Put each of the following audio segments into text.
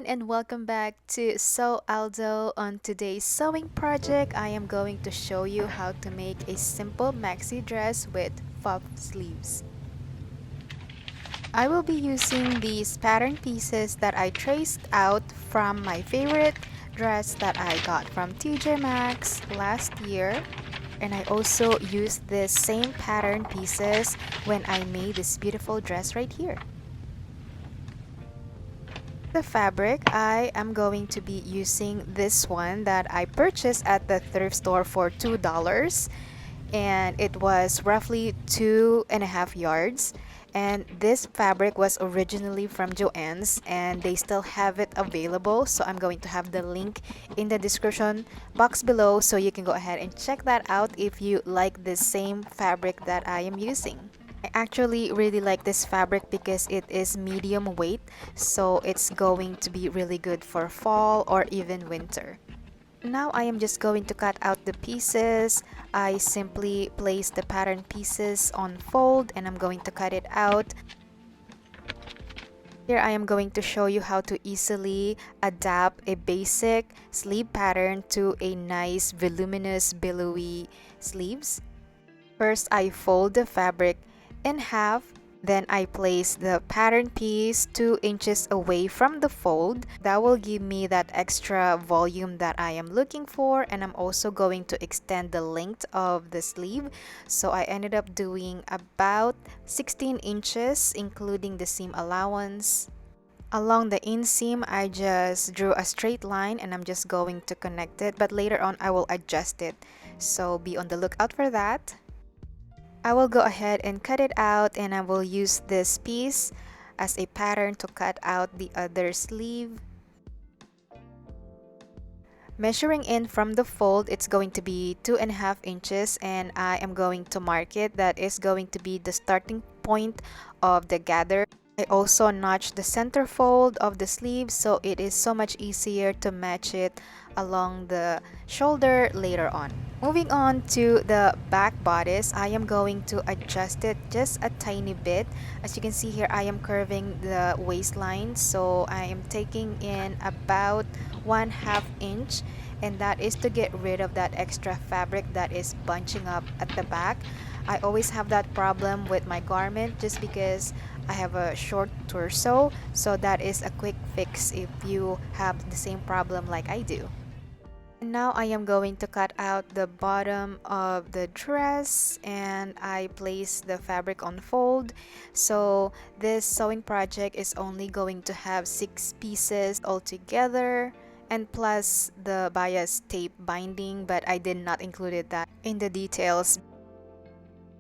and welcome back to Sew Aldo. On today's sewing project, I am going to show you how to make a simple maxi dress with puff sleeves. I will be using these pattern pieces that I traced out from my favorite dress that I got from TJ Maxx last year. And I also used this same pattern pieces when I made this beautiful dress right here. The fabric, I am going to be using this one that I purchased at the thrift store for $2, and it was roughly 2.5 yards. And this fabric was originally from Joann's, and they still have it available, so I'm going to have the link in the description box below, so you can go ahead and check that out if you like the same fabric that I am using. I actually really like this fabric because it is medium weight, so it's going to be really good for fall or even winter. Now I am just going to cut out the pieces. I simply place the pattern pieces on fold and I'm going to cut it out. Here I am going to show you how to easily adapt a basic sleeve pattern to a nice voluminous billowy sleeves. First I fold the fabric in half, then I place the pattern piece 2 inches away from the fold. That will give me that extra volume that I am looking for, and I'm also going to extend the length of the sleeve, so I ended up doing about 16 inches including the seam allowance. Along the inseam, I just drew a straight line and I'm just going to connect it, but later on I will adjust it, so be on the lookout for that. I will go ahead and cut it out, and I will use this piece as a pattern to cut out the other sleeve. Measuring in from the fold, it's going to be 2.5 inches, and I am going to mark it. That is going to be the starting point of the gather. I also notched the center fold of the sleeve, so it is so much easier to match it along the shoulder later on. Moving on to the back bodice, I am going to adjust it just a tiny bit. As you can see here, I am curving the waistline, so I am taking in about 1/2 inch, and that is to get rid of that extra fabric that is bunching up at the back. I always have that problem with my garment just because I have a short torso, so that is a quick fix if you have the same problem like I do. Now I am going to cut out the bottom of the dress, and I place the fabric on fold. So this sewing project is only going to have 6 pieces altogether, and plus the bias tape binding, but I did not include that in the details.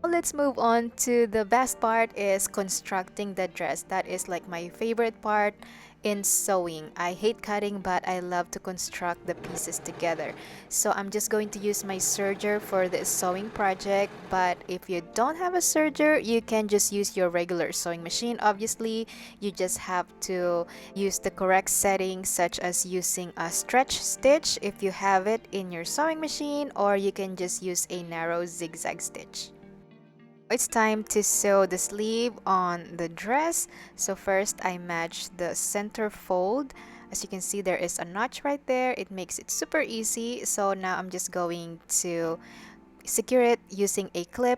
Let's move on to the best part, is constructing the dress. That is like my favorite part in sewing. I hate cutting, but I love to construct the pieces together. So I'm just going to use my serger for this sewing project, but if you don't have a serger, you can just use your regular sewing machine. Obviously, you just have to use the correct settings, such as using a stretch stitch if you have it in your sewing machine, or you can just use a narrow zigzag stitch. It's time to sew the sleeve on the dress. So first I match the center fold. As you can see, there is a notch right there. It makes it super easy. So now I'm just going to secure it using a clip.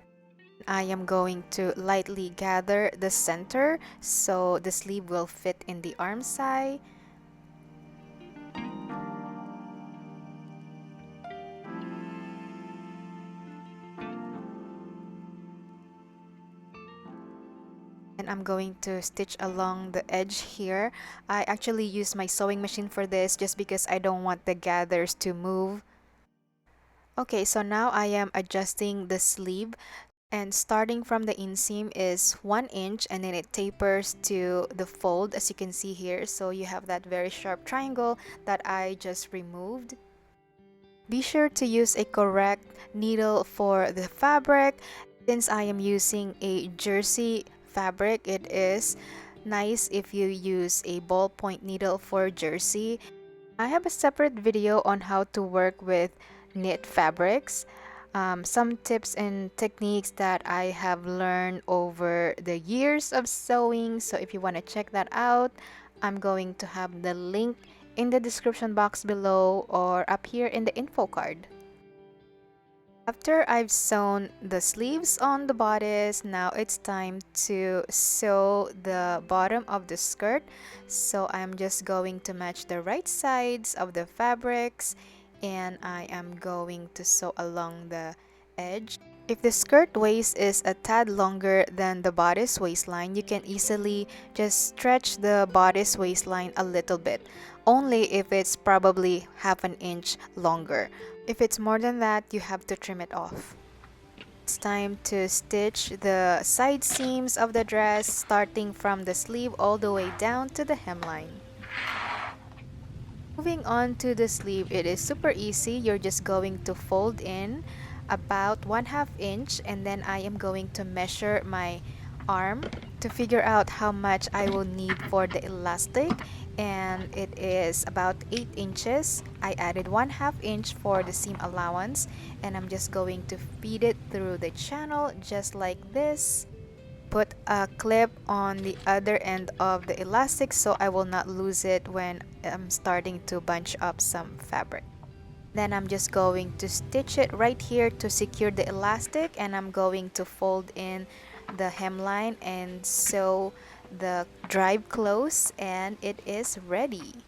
I am going to lightly gather the center so the sleeve will fit in the arm side. And I'm going to stitch along the edge here. I actually use my sewing machine for this just because I don't want the gathers to move. Okay, so now I am adjusting the sleeve, and starting from the inseam is 1 inch, and then it tapers to the fold, as you can see here. So you have that very sharp triangle that I just removed. Be sure to use a correct needle for the fabric. Since I am using a jersey fabric, it is nice if you use a ballpoint needle for jersey. I have a separate video on how to work with knit fabrics, some tips and techniques that I have learned over the years of sewing. So if you want to check that out, I'm going to have the link in the description box below or up here in the info card. After I've sewn the sleeves on the bodice, now it's time to sew the bottom of the skirt. So I'm just going to match the right sides of the fabrics, and I am going to sew along the edge. If the skirt waist is a tad longer than the bodice waistline, you can easily just stretch the bodice waistline a little bit, only if it's probably half an inch longer. If it's more than that, you have to trim it off. It's time to stitch the side seams of the dress, starting from the sleeve all the way down to the hemline. Moving on to the sleeve, it is super easy. You're just going to fold in about 1/2 inch, and then I am going to measure my arm to figure out how much I will need for the elastic, and it is about 8 inches. I added 1/2 inch for the seam allowance, and I'm just going to feed it through the channel just like this. Put a clip on the other end of the elastic so I will not lose it when I'm starting to bunch up some fabric. Then I'm just going to stitch it right here to secure the elastic, and I'm going to fold in the hemline and sew the drive close, and it is ready.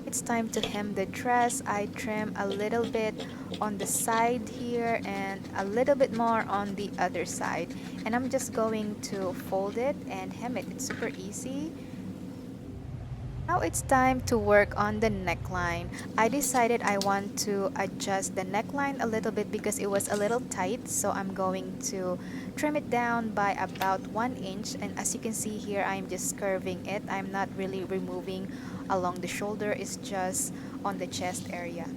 It's time to hem the dress. I trim a little bit on the side here and a little bit more on the other side, and I'm just going to fold it and hem it. It's super easy. Now it's time to work on the neckline. I decided I want to adjust the neckline a little bit because it was a little tight, so I'm going to trim it down by about 1 inch, and as you can see here, I'm just curving it. I'm not really removing along the shoulder, it's just on the chest area.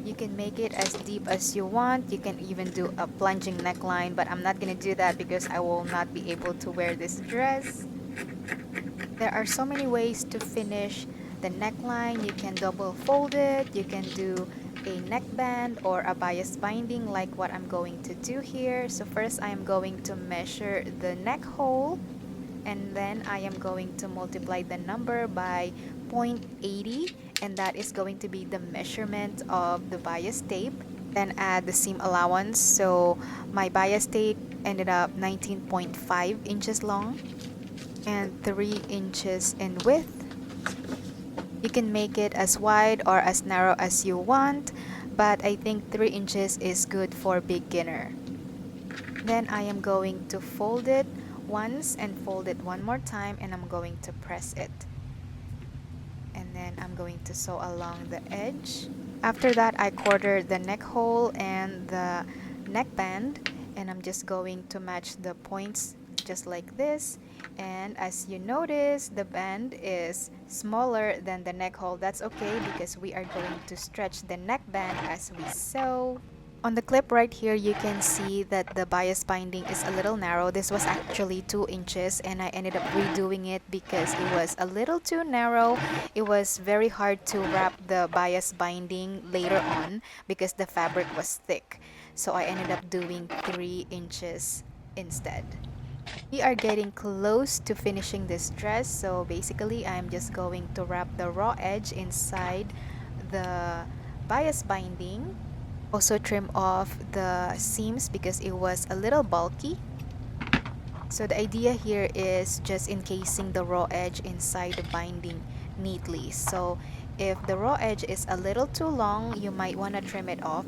You can make it as deep as you want. You can even do a plunging neckline, but I'm not gonna do that because I will not be able to wear this dress. There are so many ways to finish the neckline. You can double fold it, you can do a neckband or a bias binding like what I'm going to do here. So first I am going to measure the neck hole, and then I am going to multiply the number by 0.80, and that is going to be the measurement of the bias tape. Then add the seam allowance. So my bias tape ended up 19.5 inches long and 3 inches in width. You can make it as wide or as narrow as you want, but I think 3 inches is good for beginner. Then I am going to fold it once and fold it one more time, and I'm going to press it. And then I'm going to sew along the edge. After that, I quartered the neck hole and the neckband, and I'm just going to match the points just like this. And as you notice, the band is smaller than the neck hole. That's okay because we are going to stretch the neckband as we sew. On the clip right here, you can see that the bias binding is a little narrow. This was actually 2 inches, and I ended up redoing it because it was a little too narrow. It was very hard to wrap the bias binding later on because the fabric was thick. So I ended up doing 3 inches instead. We are getting close to finishing this dress, so basically I'm just going to wrap the raw edge inside the bias binding. Also trim off the seams because it was a little bulky. So the idea here is just encasing the raw edge inside the binding neatly. So if the raw edge is a little too long, you might want to trim it off.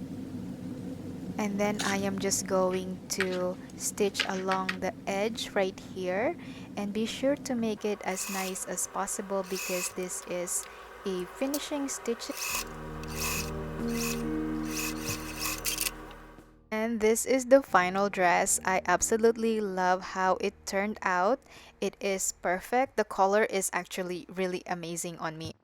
And then I am just going to stitch along the edge right here, and be sure to make it as nice as possible because this is a finishing stitch. And this is the final dress. I absolutely love how it turned out. It is perfect. The color is actually really amazing on me.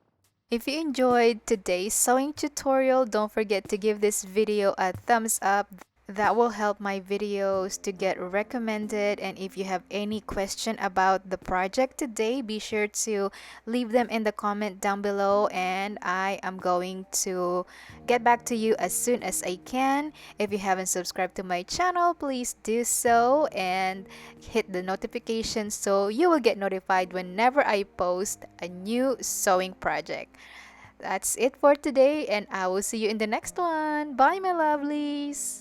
If you enjoyed today's sewing tutorial, don't forget to give this video a thumbs up. That will help my videos to get recommended. And if you have any question about the project today, be sure to leave them in the comment down below, and I am going to get back to you as soon as I can. If you haven't subscribed to my channel, please do so and hit the notification so you will get notified whenever I post a new sewing project. That's it for today, and I will see you in the next one. Bye, my lovelies.